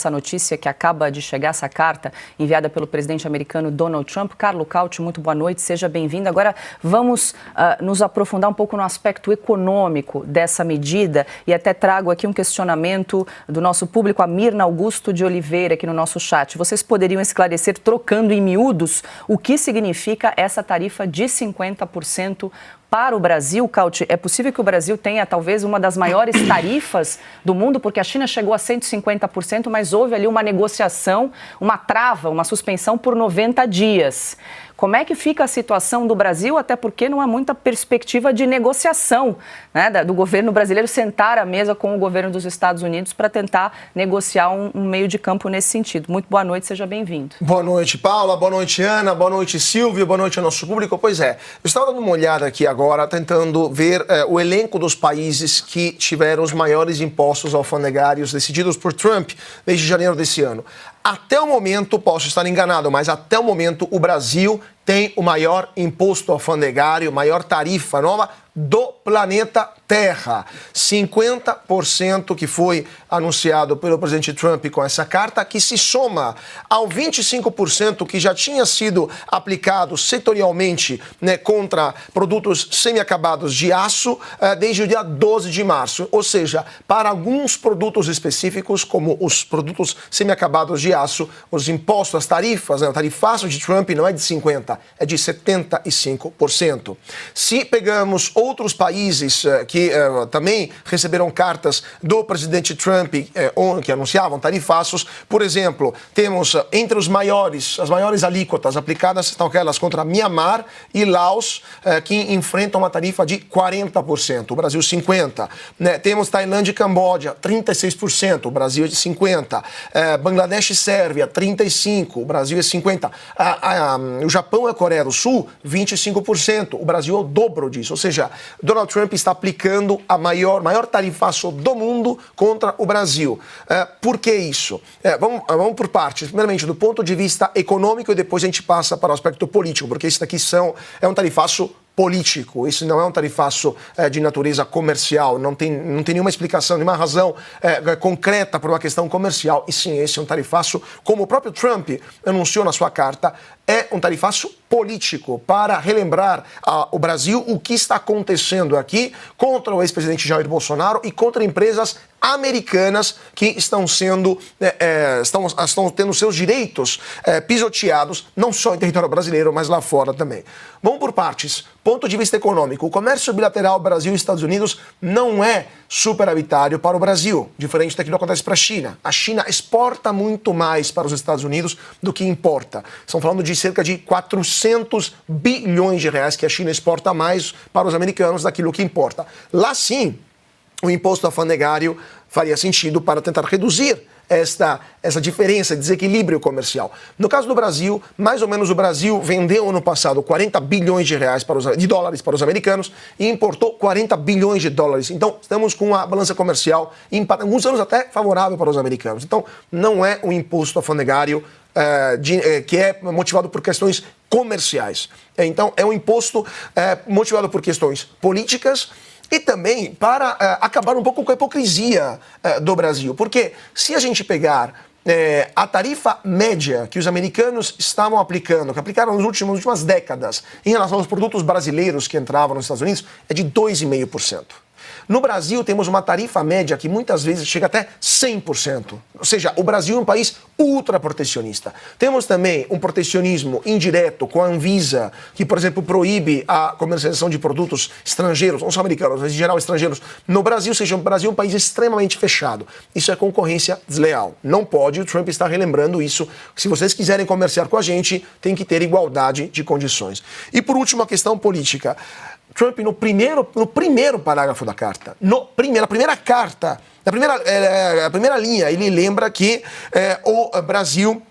Essa notícia que acaba de chegar, essa carta enviada pelo presidente americano Donald Trump. Carlo Cauti, muito boa noite, seja bem-vindo. Agora vamos nos aprofundar um pouco no aspecto econômico dessa medida e até trago aqui um questionamento do nosso público, a Mirna Augusto de Oliveira, aqui no nosso chat. Vocês poderiam esclarecer, trocando em miúdos, o que significa essa tarifa de 50% para o Brasil? Cauti, é possível que o Brasil tenha talvez uma das maiores tarifas do mundo, porque a China chegou a 150%, mas houve ali uma negociação, uma trava, uma suspensão por 90 dias. Como é que fica a situação do Brasil, até porque não há muita perspectiva de negociação, né, do governo brasileiro sentar à mesa com o governo dos Estados Unidos para tentar negociar um meio de campo nesse sentido. Muito boa noite, seja bem-vindo. Boa noite, Paula, boa noite, Ana, boa noite, Silvio, boa noite ao nosso público. Pois é, eu estava dando uma olhada aqui agora, tentando ver o elenco dos países que tiveram os maiores impostos alfandegários decididos por Trump desde janeiro desse ano. Até o momento, posso estar enganado, mas até o momento o Brasil tem o maior imposto alfandegário, maior tarifa nova do planeta Terra. 50% que foi anunciado pelo presidente Trump com essa carta, que se soma ao 25% que já tinha sido aplicado setorialmente, né, contra produtos semi-acabados de aço desde o dia 12 de março. Ou seja, para alguns produtos específicos, como os produtos semi-acabados de aço, os impostos, as tarifas, né, o tarifaço de Trump não é de 50%, é de 75%. Se pegamos outros países que também receberam cartas do presidente Trump que anunciavam tarifaços, por exemplo, temos entre as maiores alíquotas aplicadas estão aquelas contra Mianmar e Laos, que enfrentam uma tarifa de 40%, o Brasil 50%. Né? Temos Tailândia e Camboja, 36%, o Brasil é de 50%. Bangladesh e Sérvia, 35%, o Brasil é 50%. O Japão e a Coreia do Sul, 25%, o Brasil é o dobro disso. Ou seja, Donald Trump está aplicando a maior tarifaço do mundo contra o Brasil. Por que isso? Vamos por partes. Primeiramente, do ponto de vista econômico, e depois a gente passa para o aspecto político, porque isso daqui é um tarifaço político, isso não é um tarifaço de natureza comercial, não tem nenhuma explicação, nenhuma razão concreta para uma questão comercial, e sim, esse é um tarifaço, como o próprio Trump anunciou na sua carta, é um tarifaço político para relembrar ao Brasil o que está acontecendo aqui contra o ex-presidente Jair Bolsonaro e contra empresas americanas que estão tendo seus direitos pisoteados, não só em território brasileiro, mas lá fora também. Vamos por partes. Ponto de vista econômico, o comércio bilateral Brasil e Estados Unidos não é superavitário para o Brasil, diferente daquilo que acontece para a China. A China exporta muito mais para os Estados Unidos do que importa. Estão falando de cerca de 400 bilhões de reais que a China exporta mais para os americanos daquilo que importa. Lá sim, o imposto alfandegário faria sentido para tentar reduzir essa diferença, desequilíbrio comercial. No caso do Brasil, mais ou menos o Brasil vendeu ano passado 40 bilhões de dólares para os americanos e importou 40 bilhões de dólares. Então, estamos com uma balança comercial, em alguns anos até favorável para os americanos. Então, não é um imposto alfandegário que é motivado por questões comerciais. Então, é um imposto motivado por questões políticas e também para acabar um pouco com a hipocrisia do Brasil. Porque se a gente pegar a tarifa média que os americanos estavam aplicando, que aplicaram nas últimas décadas, em relação aos produtos brasileiros que entravam nos Estados Unidos, é de 2,5%. No Brasil, temos uma tarifa média que muitas vezes chega até 100%. Ou seja, o Brasil é um país ultraprotecionista. Temos também um protecionismo indireto com a Anvisa, que, por exemplo, proíbe a comercialização de produtos estrangeiros, não só americanos, mas em geral estrangeiros, no Brasil, ou seja, o Brasil é um país extremamente fechado. Isso é concorrência desleal. Não pode, o Trump está relembrando isso. Se vocês quiserem comerciar com a gente, tem que ter igualdade de condições. E, por último, a questão política. Trump, no primeiro parágrafo da carta, a primeira linha, ele lembra que o Brasil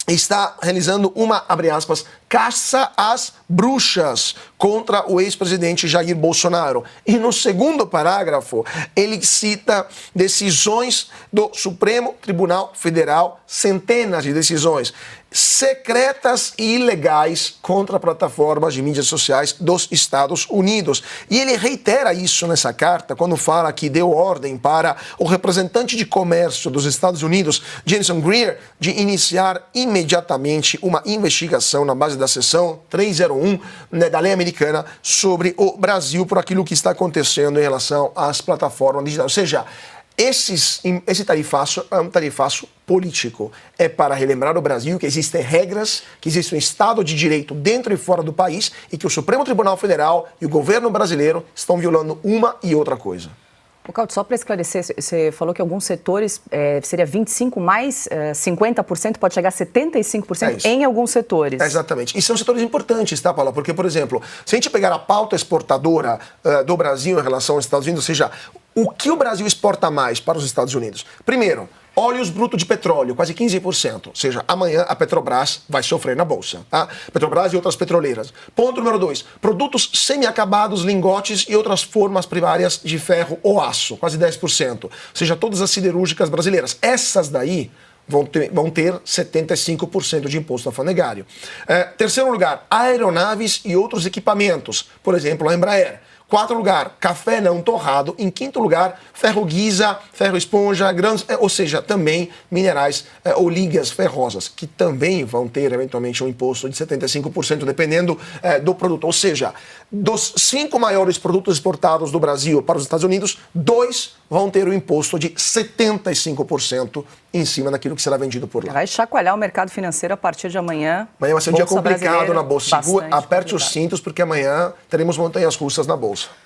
está realizando uma, abre aspas, caça às bruxas contra o ex-presidente Jair Bolsonaro. E no segundo parágrafo, ele cita decisões do Supremo Tribunal Federal, centenas de decisões. secretas e ilegais contra plataformas de mídias sociais dos Estados Unidos. E ele reitera isso nessa carta quando fala que deu ordem para o representante de comércio dos Estados Unidos, Jason Greer, de iniciar imediatamente uma investigação na base da seção 301 da lei americana sobre o Brasil por aquilo que está acontecendo em relação às plataformas digitais. Ou seja, esse tarifaço é um tarifaço político. É para relembrar o Brasil que existem regras, que existe um Estado de Direito dentro e fora do país e que o Supremo Tribunal Federal e o governo brasileiro estão violando uma e outra coisa. O Couto, só para esclarecer, você falou que alguns setores seria 25% mais 50%, pode chegar a 75% em alguns setores. Exatamente. E são setores importantes, tá, Paula? Porque, por exemplo, se a gente pegar a pauta exportadora do Brasil em relação aos Estados Unidos, ou seja, o que o Brasil exporta mais para os Estados Unidos? Primeiro, óleos brutos de petróleo, quase 15%. Ou seja, amanhã a Petrobras vai sofrer na bolsa. Tá? Petrobras e outras petroleiras. Ponto número 2. Produtos semi-acabados, lingotes e outras formas primárias de ferro ou aço, quase 10%. Ou seja, todas as siderúrgicas brasileiras. Essas daí vão ter 75% de imposto alfandegário. Terceiro lugar, aeronaves e outros equipamentos. Por exemplo, a Embraer. Quarto lugar, café não torrado. Em quinto lugar, ferro guisa, ferro esponja, grãos, ou seja, também minerais ou ligas ferrosas, que também vão ter eventualmente um imposto de 75%, dependendo do produto. Ou seja, dos 5 maiores produtos exportados do Brasil para os Estados Unidos, 2 vão ter um imposto de 75% em cima daquilo que será vendido por lá. Vai chacoalhar o mercado financeiro a partir de amanhã. Amanhã vai ser um dia complicado na Bolsa. Aperte os cintos, porque amanhã teremos montanhas russas na Bolsa.